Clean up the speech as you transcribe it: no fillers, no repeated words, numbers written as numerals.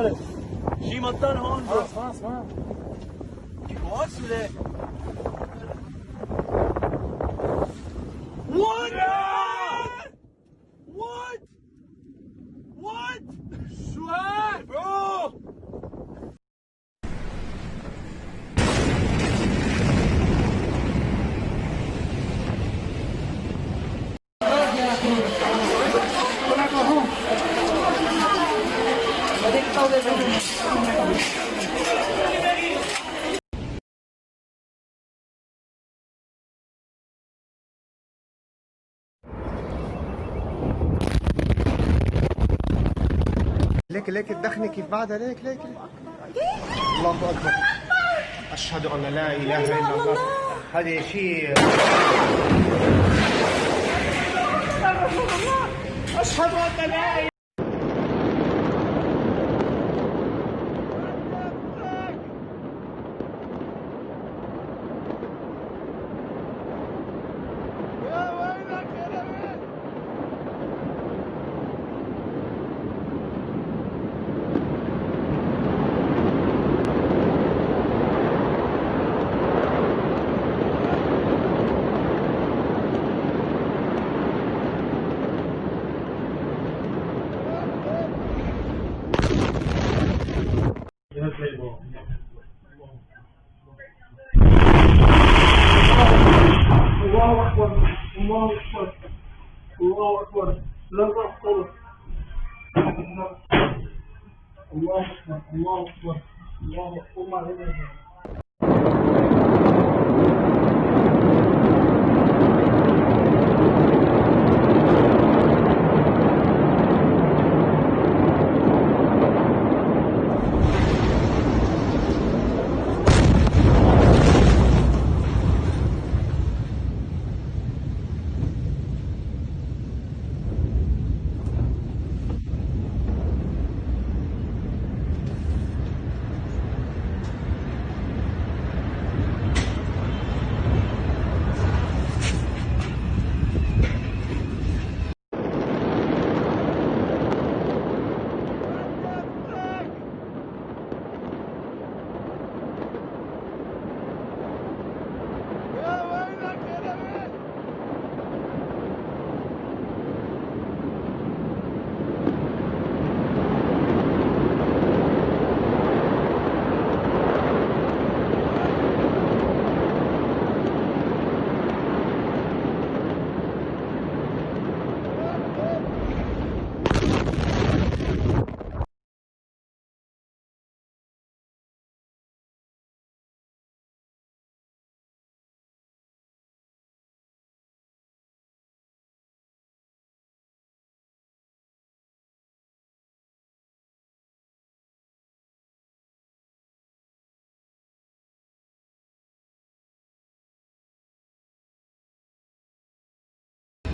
داره شیماتان هون خلاص ما What's that? What? What? What? What? Bro! ليك الدخنة كيف بعدها ليك الله أكبر. أشهد أن لا إله إلا الله. هذا شيء أشهد أن لا إله. الله أكبر الله أكبر الله أكبر لا تحصل الله أكبر الله أكبر الله أكبر